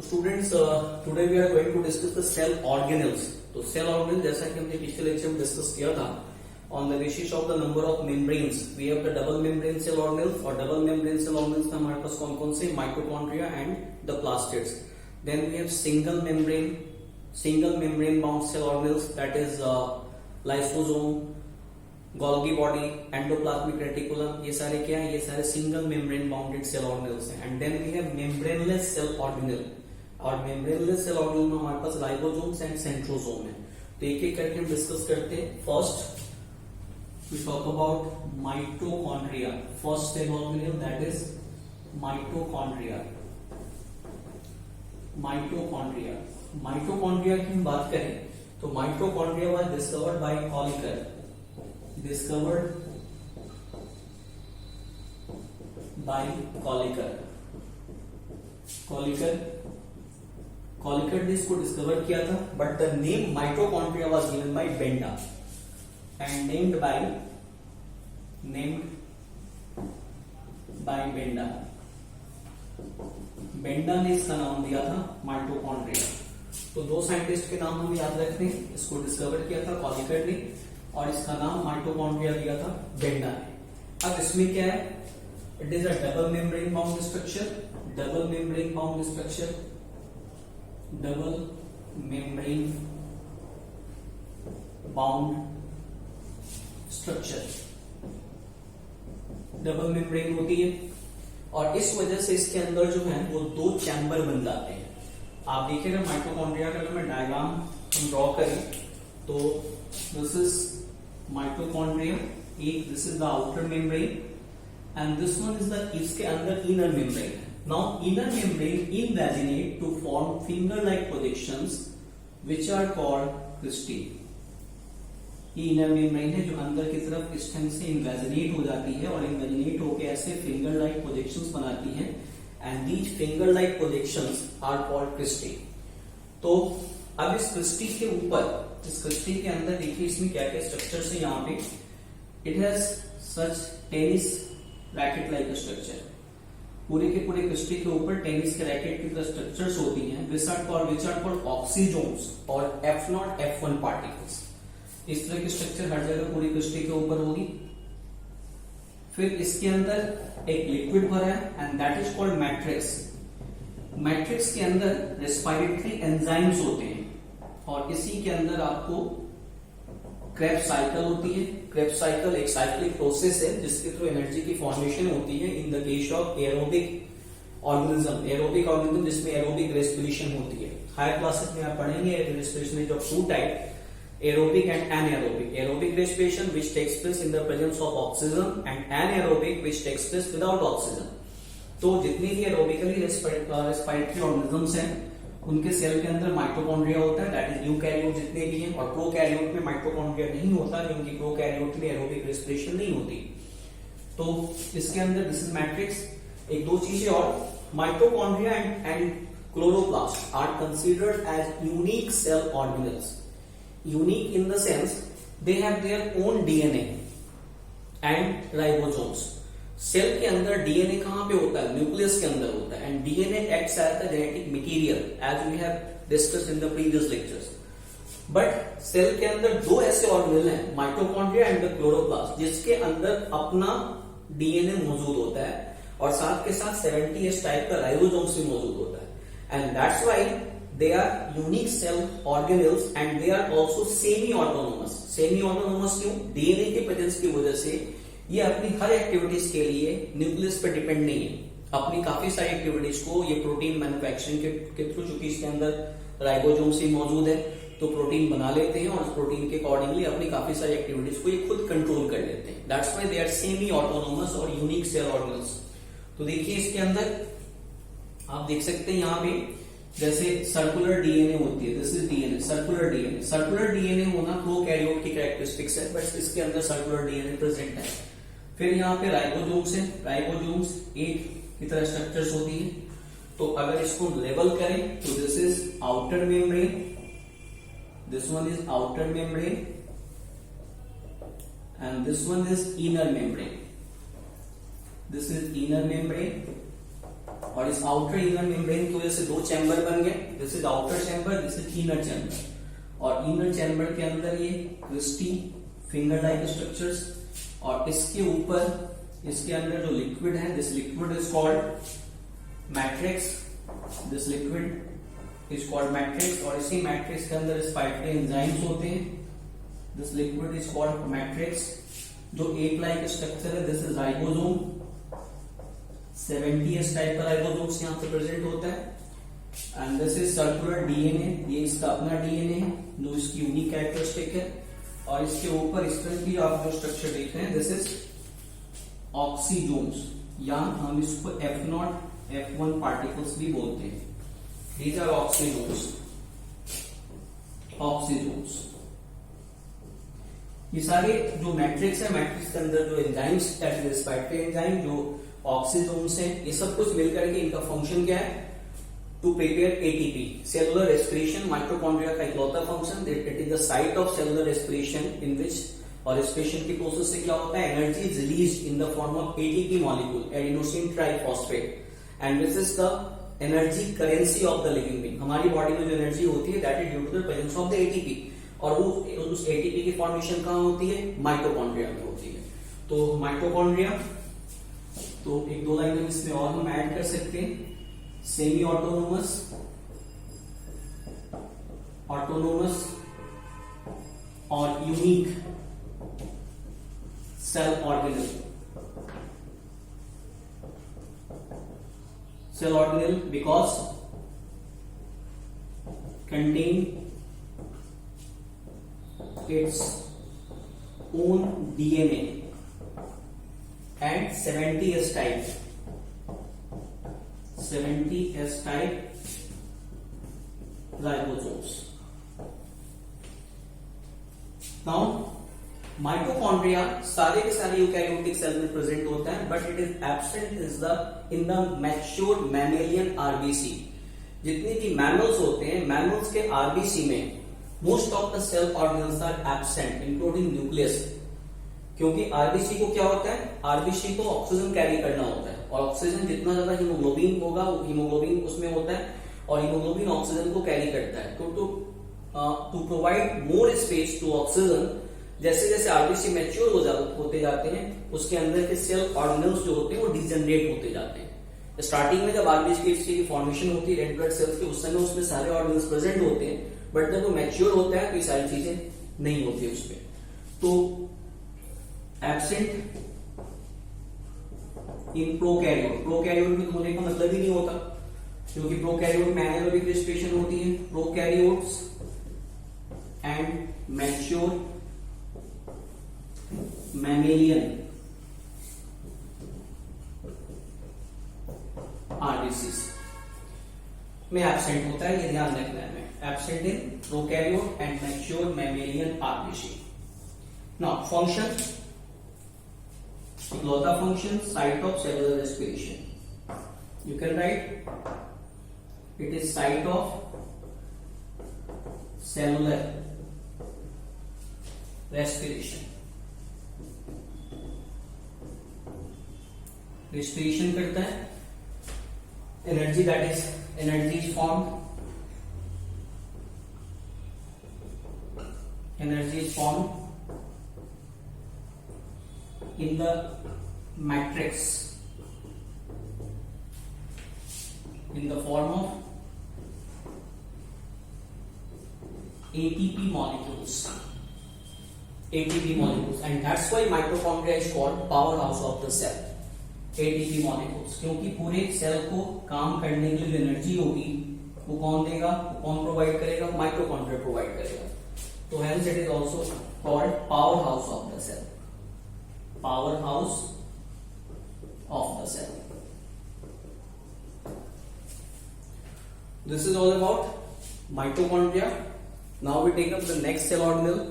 Students today we are going to discuss the cell organelles. तो cell organelle जैसा कि हमने पिछले लेक्चर में डिस्कस किया था, on the basis of the number of membranes we have the double membrane cell organelles. और double membrane cell organelles में हमारे पास कौन कौन से, mitochondria and the plastids. Then we have single membrane bound cell organelles, that is lysosome, Golgi body, endoplasmic reticulum. ये सारे क्या है, ये सारे single membrane bounded cell organelles हैं। And then we have membraneless cell organelle, और membraneless cell organelle में हमारे पास राइबोसोम्स एंड सेंट्रोसोम है। तो एक एक करके हम डिस्कस करते हैं। First we talk about mitochondria, first cell organelle that is mitochondria. Mitochondria की हम बात करें तो mitochondria was discovered by Kolliker, Kolliker ने इसको डिस्कवर किया था, but the name mitochondria was given by Benda and named by Benda ने इसका नाम दिया था माइटोकॉन्ड्रिया। तो दो साइंटिस्ट के नाम हम याद रखते हैं, इसको डिस्कवर किया था कॉलिकर ने और इसका नाम माइटोकॉन्ड्रिया दिया था बेंडा ने। अब इसमें क्या है, it is a double membrane bound structure, double membrane bound structure, double membrane bound structure, double membrane होती है और इस वजह से इसके अंदर जो है वो दो चैम्बर बन जाते हैं। आप देखिएगा माइटोकॉन्ड्रिया का अगर मैं डायग्राम हम ड्रॉ करें तो दिस इज माइटोकॉन्ड्रिया, एक this is the outer membrane and this one is the, इसके अंदर inner membrane. Now inner membrane invaginate to form finger like projections which are called cristae. ये इनर मेम्ब्रेन है जो अंदर की तरफ इस ढंग से इन्वेजिनेट हो जाती है और इन्वेजिनेट होकर ऐसे फिंगर लाइक प्रोजेक्शंस बनाती है and these finger like projections are called cristae. तो अब इस क्रिस्टी के ऊपर, इस क्रिस्टी के अंदर देखिए इसमें क्या क्या स्ट्रक्चर्स है। यहाँ पे it has such tennis racket like structure, पूरे के पूरे क्रिस्टी के ऊपर टेनिस के रैकेट की तरह स्ट्रक्चर्स होती हैं विच आर कॉल्ड ऑक्सीजोम्स और F0 F1 पार्टिकल्स। इस तरह की स्ट्रक्चर हर जगह पूरी क्रिस्टी के ऊपर होगी। फिर इसके अंदर एक लिक्विड भरा है and that is called matrix. Matrix के अंदर रेस्पिरेटरी एंजाइम्स होते हैं और इसी के अंदर आपको क्रेब्स साइकिल होती है। क्रेब्स साइकिल एक साइक्लिक प्रोसेस है जिसके थ्रू एनर्जी की फॉर्मेशन होती है in the case of aerobic organism जिसमें एरोबिक रेस्पिरेशन होती है। हायर क्लासेस में आप पढ़ेंगे respiration is of two type, aerobic and anaerobic. Aerobic respiration which takes place in the presence of oxygen and anaerobic which takes place without oxygen. तो जितने भी aerobically respiratory organisms हैं उनके सेल के अंदर माइटोकॉन्ड्रिया होता है, दैट इज यूकैरियोट जितने भी हैं, और प्रोकैरियोट में माइटोकॉन्ड्रिया नहीं होता क्योंकि प्रोकैरियोट में एरोबिक रेस्पिरेशन नहीं होती। तो इसके अंदर दिस इज मैट्रिक्स। एक दो चीजें और, mitochondria and chloroplast are considered as unique cell organelles. Unique in the sense they have their own DNA and ribosomes. Cell के अंदर डीएनए कहां पे होता है, न्यूक्लियस के अंदर होता है and DNA acts as the genetic material as we have discussed in the previous lectures. But cell के अंदर दो ऐसे ऑर्गेनेल हैं, माइटोकॉन्ड्रिया एंड द क्लोरोप्लास्ट, जिसके अंदर अपना डीएनए मौजूद होता है और साथ के साथ 70S टाइप का राइबोसोम्स भी मौजूद होता है and that's why they are unique cell organelles and they are also semi-autonomous. Semi-autonomous क्यों? डीएनए के प्रेजेंस की वजह से ये अपनी हर एक्टिविटीज के लिए न्यूक्लियस पर डिपेंड नहीं है। अपनी काफी सारी एक्टिविटीज को ये प्रोटीन मैन्युफैक्चरिंग के थ्रू, चूंकि इसके अंदर राइबोसोम्स ही मौजूद है तो प्रोटीन बना लेते हैं और उस प्रोटीन के अकॉर्डिंगली अपनी काफी सारी एक्टिविटीज को ये खुद कंट्रोल कर लेते हैं। That's why they are semi autonomous और यूनिक सेल ऑर्गेनेल्स। तो देखिए इसके अंदर आप देख सकते हैं यहाँ पे जैसे सर्कुलर डीएनए होती है, this is DNA, circular DNA होना प्रोकैरियोट की कैरेक्टरिस्टिक्स है, बट इसके अंदर सर्कुलर डीएनए प्रेजेंट है। फिर यहाँ पे राइबोसोम्स है, राइबोसोम्स एक की तरह स्ट्रक्चर्स होती है। तो अगर इसको लेवल करें तो this is outer membrane, this one is outer membrane and this one is inner membrane, this is inner membrane और इस आउटर इनर मेम्ब्रेन की वजह से दो चैम्बर बन गए, this is outer chamber, this is inner chamber. और inner chamber के अंदर ये क्रिस्टी फिंगर लाइक स्ट्रक्चर्स, और इसके ऊपर इसके अंदर जो लिक्विड है, this liquid is called matrix, this liquid is called matrix. और इसी मैट्रिक्स के अंदर स्पाइकली एंजाइम्स होते हैं, this liquid is called matrix. जो एग लाइक स्ट्रक्चर है, this is ribosome, 70s type का राइबोसोम्स यहां पे प्रेजेंट होता है। And this is circular DNA, ये इसका अपना डीएनए है जो इसकी यूनिक कैरेक्टरिस्टिक है। और इसके ऊपर इस तरह की आप जो स्ट्रक्चर देख रहे हैं, दिस इज ऑक्सीजोम्स, या हम इसको F0 F1 पार्टिकल्स भी बोलते हैं। These are oxysomes, oxysomes. ये सारे जो मैट्रिक्स है, मैट्रिक्स के अंदर जो एंजाइम्स, स्पाइकली एंजाइम, जो ऑक्सीजोम्स हैं, ये सब कुछ मिलकर के इनका फंक्शन क्या है, to prepare ATP, cellular respiration. Mitochondria का इकलौता function, it is the site of cellular respiration in which, और रेस्पिरेशन की प्रोसेस से क्या होता है, energy is released in the form of ATP molecule, adenosine triphosphate, and this is the energy currency of the living being. हमारी body में जो energy होती है, that is due to the presence of the ATP, और वो उस ATP की formation कहां होती है, माइटोकॉन्ड्रिया में होती है। तो माइटोकॉन्ड्रिया, तो एक दो लाइन इसमें और हम ऐड कर सकते हैं, सेमी ऑटोनोमस, ऑटोनोमस और unique cell organelle. Cell organelle because contain its own DNA and 70s type, 70s type ribosomes. Now mitochondria सारे के सारे यूकैरियोटिक सेल में प्रेजेंट होता है, but it is absent in the mature mammalian RBC. जितने भी mammals होते हैं, मैमल्स के आरबीसी में most of the cell organelles are absent including nucleus. क्योंकि आरबीसी को क्या होता है, आरबीसी को ऑक्सीजन कैरी करना होता है, और ऑक्सीजन जितना ज्यादा हीमोग्लोबिन होगा, हीमोग्लोबिन उसमें होता है, और हीमोग्लोबिन ऑक्सीजन को कैरी करता है। तो to provide more space to oxygen, जैसे जैसे आरबीसी मैच्योर होते जाते हैं, उसके अंदर के सेल ऑर्गेनल्स जो होते हैं वो डिजनरेट होते जाते हैं। स्टार्टिंग में जब आरबीसी की फॉर्मेशन होती है रेड ब्लड सेल्स की, उस समय उसमें सारे ऑर्गेनल्स प्रेजेंट होते हैं, बट जब वो मैच्योर होता है तो ये सारी चीजें नहीं होती उसमें। तो एब्सेंट इन प्रोकैरियोट, प्रोकैरियोट में होने का मतलब ही नहीं होता, क्योंकि प्रोकैरियोट में एनारोबिक रेस्पिरेशन होती है। Prokaryotes and mature mammalian RBCs में एब्सेंट होता है, ये ध्यान रखना है। Absent in prokaryote and mature mammalian RBC. Now function, इकलौता function, site of cellular respiration. You can write it is site of cellular respiration. Respiration करता है, energy that is energy is formed. Energy is formed in the matrix in the form of ATP molecules. ATP molecules, and that's why mitochondria is called powerhouse of the cell. ATP molecules, क्योंकि पूरे cell को काम करने के लिए जो energy होगी वो कौन देगा, कौन प्रोवाइड करेगा, माइटोकॉन्ड्रिया प्रोवाइड करेगा। So hence it is also called powerhouse of the cell. Powerhouse of the cell. This is all about mitochondria. Now we take up the next cell organel.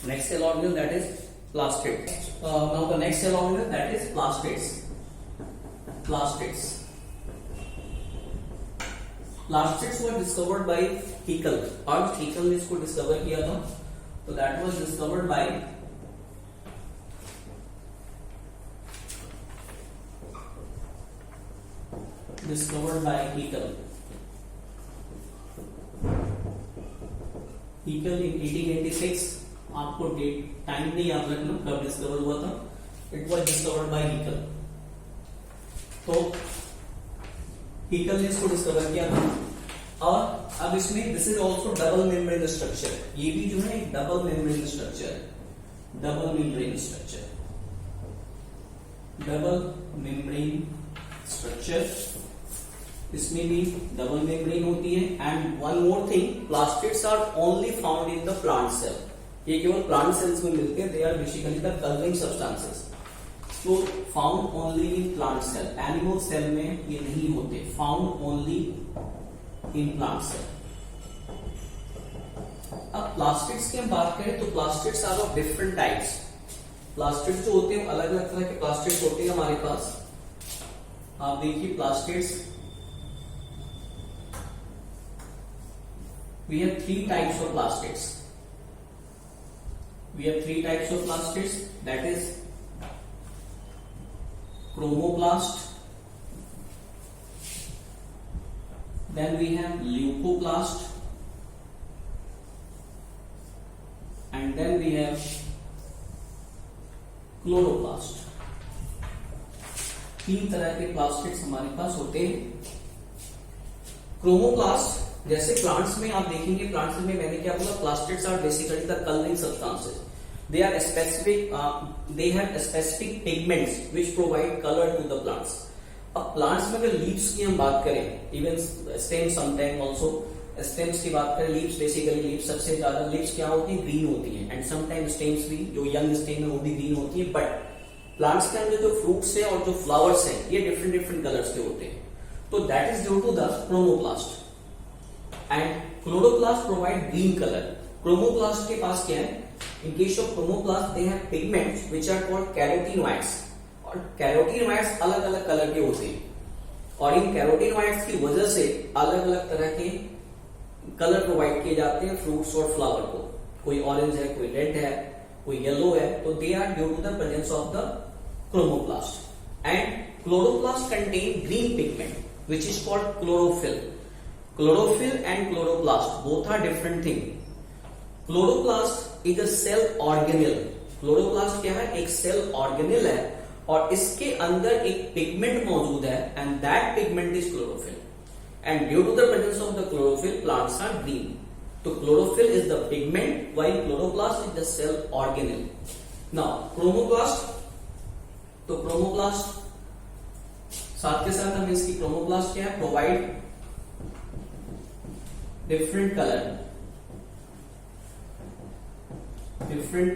Next cell organel, that is plastids. Now the next cell organel, that is plastids. Plastids. Plastids were discovered by Haeckel, और Haeckel ने इसको discover किया था, तो that was discovered by discovered by Haeckel. Haeckel in 1886. आपको date time नहीं याद रखना कब डिस्कवर हुआ था. It was discovered by Haeckel. तो Haeckel ने इसको डिस्कवर किया था. और अब इसमें this is also double membrane structure. ये भी जो है एक डबल मेम्ब्रेन स्ट्रक्चर है. Double membrane structure, double membrane structure. इसमें भी डबल मेम्ब्रेन होती है. And one more thing, plastids are only found in the plant cell. ये केवल प्लांट सेल्स में मिलते हैं. They are basically the colouring substances. तो found only in plant cell. Animal cell में ये नहीं होते. Found only in plant cell. अब प्लास्टिड्स की हम बात करें तो plastids are of different types. Plastids जो होते हैं अलग अलग तरह के प्लास्टिड्स होते हैं हमारे पास. आप देखिए plastids, we have three types of plastids. We have three types of plastids, that is chromoplast, then we have leucoplast, and then we have chloroplast. तीन तरह के प्लास्टिड्स हमारे पास होते हैं. क्रोमोप्लास्ट, जैसे प्लांट्स में आप देखेंगे, प्लांट्स में मैंने क्या बोला, plastids are basically the colouring substances. They are specific, they have specific pigments which provide colour to the plants. अब प्लांट्स में अगर लीव्स की हम बात करें, even stem sometime also, stems की बात करें, लीव्स बेसिकली लीव्स सबसे ज्यादा लीव्स क्या होती है, ग्रीन होती है. एंड समटाइम स्टेम्स भी, जो यंग स्टेम है वो भी ग्रीन होती है. बट प्लांट्स के अंदर जो फ्रूट्स है और जो फ्लावर्स हैं ये डिफरेंट डिफरेंट कलर्स के होते हैं. तो that is due to the chromoplast. And chloroplast provide green colour. Chromoplast के पास क्या है, in case of chromoplast they have pigments which are called carotenoids. और कैरोटीनॉइड्स अलग अलग कलर के होते हैं. और इन कैरोटीनॉइड्स की वजह से अलग अलग तरह के कलर प्रोवाइड किए जाते हैं फ्रूट्स और फ्लावर को. कोई ऑरेंज है, कोई रेड है, कोई येलो है. तो they are due to the presence of the chromoplast. And chloroplast contain green pigment which is called chlorophyll. Chlorophyll and chloroplast both are different thing. Chloroplast is a cell organelle. Chloroplast क्या है, एक cell organelle है और इसके अंदर एक pigment मौजूद है and that pigment is chlorophyll. And due to the presence of the chlorophyll, plants are green. So chlorophyll is the pigment while chloroplast is the cell organelle. Now chromoplast, तो chromoplast साथ के साथ हमें इसकी chromoplast क्या है, provide different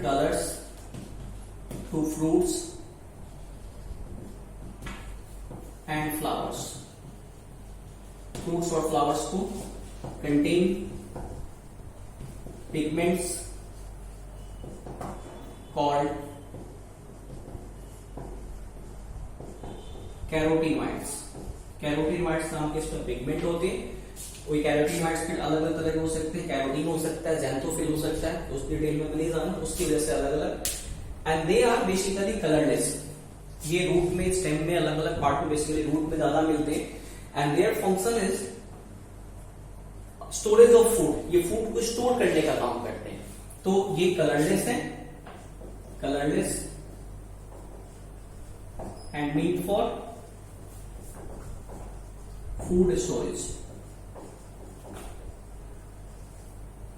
colours to fruits and flowers. Fruits और flowers को contain pigments called carotenoids. Carotenoids नाम के इसमें पिगमेंट होते हैं. कोई कैरोटीनॉइड्स फिर अलग अलग तरह के हो सकते हैं. कैरोटीन हो सकता है, ज़ैंथोफिल हो सकता है, उस डिटेल में नहीं जाना, उसकी वजह से अलग अलग. And they are basically colourless. ये रूट में, स्टेम में, अलग अलग पार्ट में, बेसिकली रूट में ज्यादा मिलते हैं. And their function is storage of food. ये फूड को स्टोर करने का काम करते हैं. तो ये कलरलेस है, colourless and meant for food storage.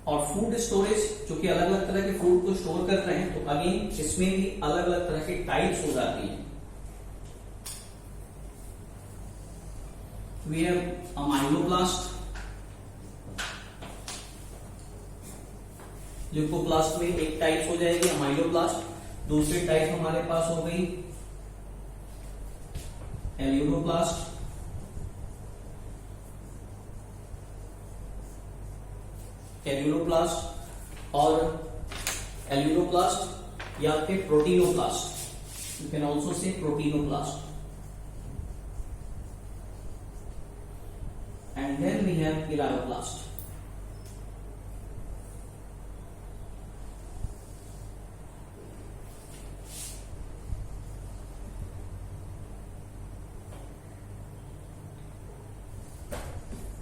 और फूड स्टोरेज जो कि अलग अलग तरह के फूड को स्टोर कर रहे हैं, तो अगेन इसमें भी अलग अलग तरह के टाइप्स हो जाती हैं. We have amyloplast. ल्यूकोप्लास्ट में एक टाइप हो जाएगी अमाइलोप्लास्ट. दूसरी टाइप हमारे पास हो गई एल्यूरोप्लास्ट. एल्यूरोप्लास्ट और एल्यूरोप्लास्ट या फिर प्रोटीनोप्लास्ट. You can also say proteinoplast. And then we have elaioplast.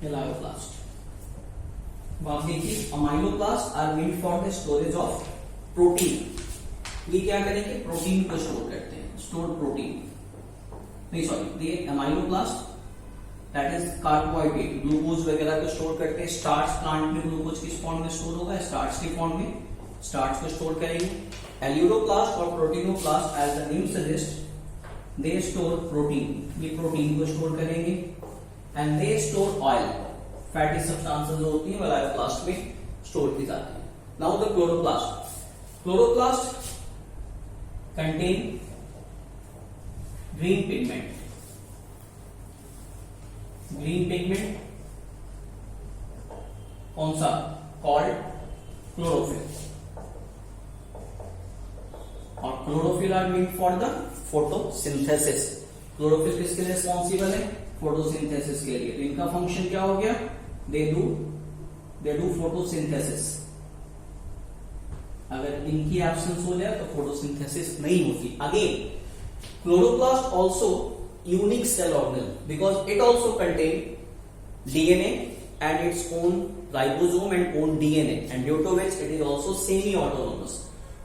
Elaioplast. अब आप देखिए amyloplast are made for the storage of protein. ये क्या करेंगे, प्रोटीन को स्टोर करते हैं, स्टोर प्रोटीन, नहीं सॉरी, ये amyloplast that is carbohydrate, glucose वगैरह को स्टोर करते हैं। स्टार्च प्लांट में ग्लूकोज किस फॉर्म में स्टोर होगा, स्टार्च के फॉर्म में स्टार्च को स्टोर करेंगे। एल्यूरोप्लास्ट और proteinoplast as the name suggest they store protein, ये प्रोटीन को स्टोर करेंगे। And they store oil, fatty substances जो होती है वो एलायोप्लास्ट में स्टोर की जाती है। Now the chloroplast, chloroplast contain green pigment, green pigment कौन सा, कॉल्ड क्लोरोफिल। और chlorophyll are made for the photosynthesis. Chlorophyll किसके लिए रिस्पॉन्सिबल है, फोटोसिंथेसिस के लिए। तो इनका फंक्शन क्या हो गया, दे डू फोटोसिंथेसिस। अगर इनकी एब्सेंस हो जाए तो फोटोसिंथेसिस नहीं होती। Again chloroplast also unique cell organelle because it also contain DNA and its own ribosome and own DNA, and due to which it is also semi-autonomous.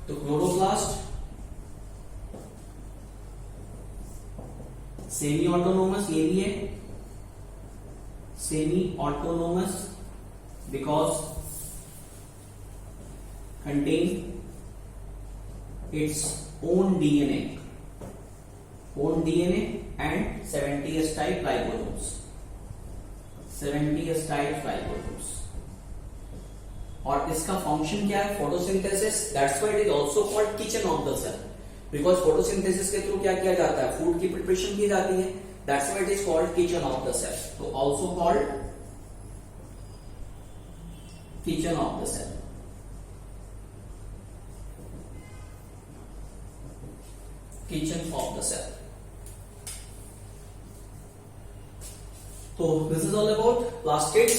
तो chloroplast semi-autonomous, ये भी है semi-autonomous because contain its own DNA and 70s type ribosomes, 70s type ribosomes। और इसका function क्या है, photosynthesis. That's why it is also called kitchen of the cell, because photosynthesis के through क्या किया जाता है, फूड की प्रिपरेशन की जाती है। That's why it is called kitchen of the cell. तो also called kitchen of the cell. Kitchen of the cell. तो this is all about plastids,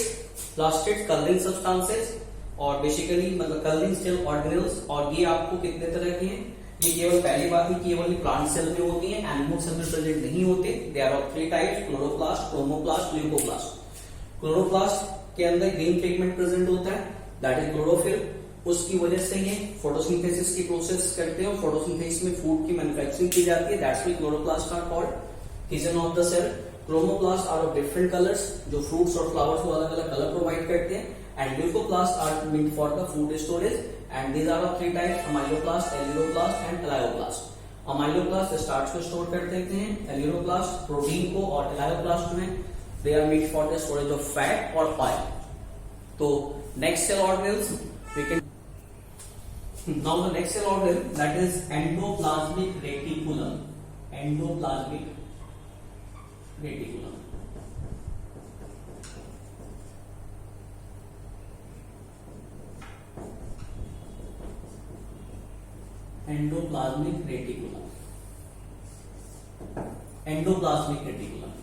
plastids colouring substances और बेसिकली मतलब कलरिंग सेल ऑर्गेनेल्स। और ये आपको कितने तरह के हैं, ये केवल पहली बात ही केवल प्लांट सेल में होती है, एनिमल सेल में प्रेजेंट नहीं होते। They are of 3 types, chloroplast, chromoplast, leucoplast. Chloroplast के अंदर ग्रीन पिगमेंट प्रेजेंट होता है, दैट इज क्लोरोफिल। उसकी वजह से ये फोटोसिंथेसिस की प्रोसेस करते हैं और फोटोसिंथेसिस में फूड की मैन्युफैक्चरिंग की जाती है। That's why chloroplast are called kitchen of the cell. Chromoplast are of different colours, जो फ्रूट्स और फ्लावर्स को अलग अलग कलर प्रोवाइड करते हैं। And leucoplast are made for the food storage. And these are of 3 types, amyloplast, aleuroplast and elaioplast. Amyloplast starch को store कर देते हैं, एल्यूरोप्लास्ट प्रोटीन को, और एलायोप्लास्ट में they are made for the storage of fat और ऑयल। तो next cell organelles we can now the next cell organelle, that is endoplasmic reticulum, endoplasmic reticulum। endoplasmic reticulum, endoplasmic reticulum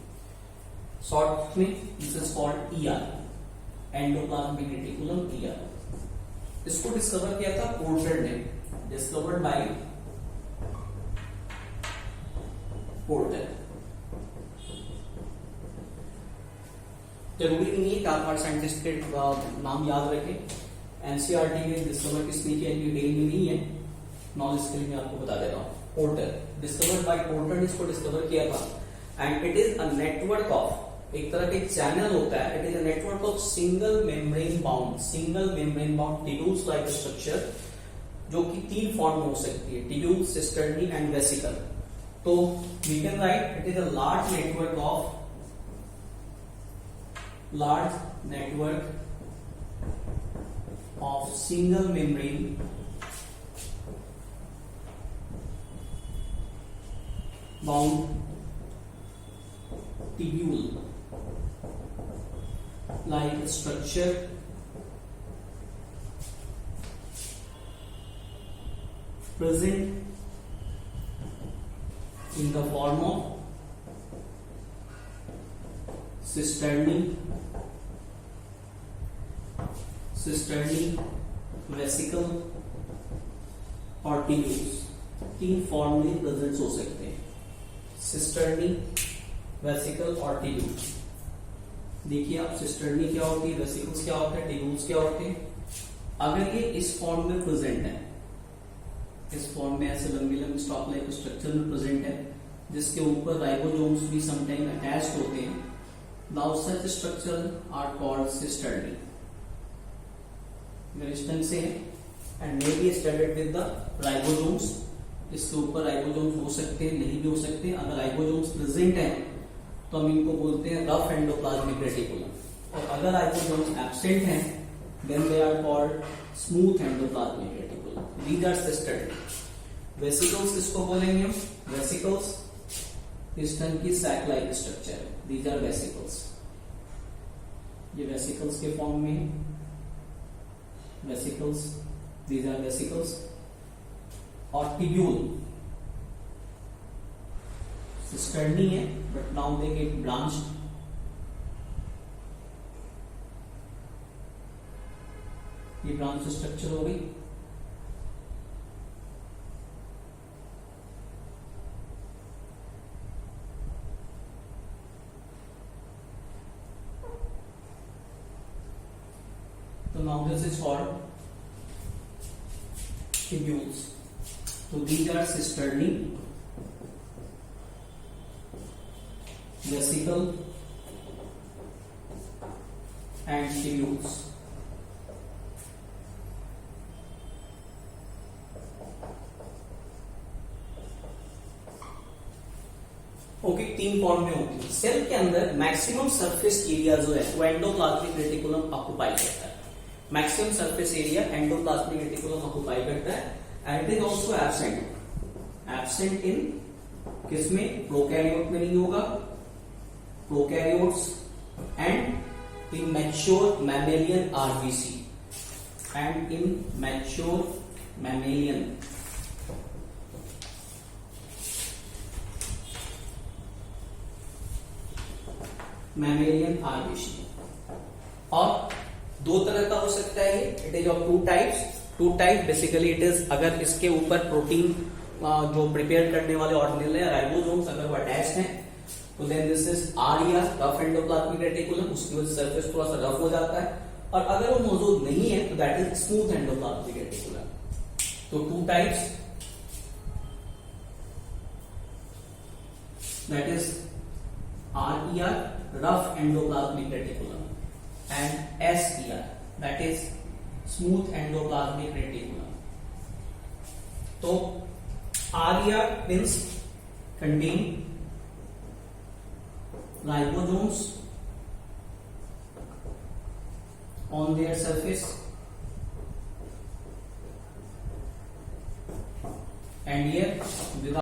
short में this is called ER, endoplasmic reticulum ER। इसको discover किया था porter ने, discovered by porter. जरूरी नहीं है कि आप हर साइंटिस्ट के नाम याद रखें। एनसीईआरटी में डिस्कवर किसने किया डिटेल में नहीं है, नॉलेज के लिए मैं आपको बता दे रहा हूं। पोर्टर, डिस्कवर्ड बाय पोर्टर ने इसको डिस्कवर किया था। And it is a network of, एक तरह का चैनल होता है, it is a network of single membrane bound tubules like structure, जो कि 3 फॉर्म में हो सकती है, टिब्यूल, सिस्टर्नी एंड वेसिकल। तो we can write it is a large network of single membrane bound tubule like structure present in the form of cisternae, vesicle और tubules। 3 form में present हो सकते हैं, सिस्टर्नी, वेसिकल और tubule. देखिए आप, cisternae क्या होती है, वेसिकल्स क्या होते हैं, टिब्यूल्स क्या होते हैं। अगर ये इस फॉर्म में प्रेजेंट है, इस फॉर्म में ऐसे लंबी लंबी स्टॉक लाइक स्ट्रक्चर में प्रेजेंट है, जिसके ऊपर राइबोसोम्स भी समटाइम अटैच्ड होते हैं, now such structure are called cisternae. Meristem से है and may be standard with the ribosomes. इसके ऊपर राइबोसोम्स हो सकते हैं, नहीं भी हो सकते। अगर राइबोसोम्स प्रेजेंट है तो हम इनको बोलते हैं रफ एंडोप्लाज्मिक रेटिकुलम, और अगर राइबोसोम्स एब्सेंट हैं then they are called smooth endoplasmic reticulum. These are cisternae. Vesicles किसको बोलेंगे हम? वेसिकल्स पिस्टन की सैक लाइक स्ट्रक्चर है, दीज आर वेसिकल्स। ये वेसिकल्स के फॉर्म में वेसिकल्स, दीज आर वेसिकल्स। और टिब्यूल सिस्टर्नी है but now they get branched. ये ब्रांच स्ट्रक्चर हो गई। So now this is called tubules. So these are cisternae, vesicle and tubules. Okay, तीन form में होती है। सेल के अंदर मैक्सिमम सरफेस एरिया जो है वो एंडोप्लाज्मिक रेटिकुलम ऑक्युपाई करता है। Maximum surface area endoplasmic reticulum occupy करता है and it is also absent in किसमें? प्रोकैरियोट में नहीं होगा, prokaryotes and in mature mammalian RBC and in mature mammalian RBC. और दो तरह का हो सकता है ये, it is of two type basically. It is अगर इसके ऊपर प्रोटीन जो प्रिपेयर करने वाले ऑर्गेनेल है राइबोसोम्स अगर वो अटैच्ड हैं तो then this is RER, rough endoplasmic reticulum. उसकी वजह से सरफेस थोड़ा सा रफ हो जाता है। और अगर वो मौजूद नहीं है तो that is smooth endoplasmic reticulum. तो two types, that is RER, rough endoplasmic reticulum, and SER, that is smooth endoplasmic reticulum. तो RER means contain ribosomes on their surface and here without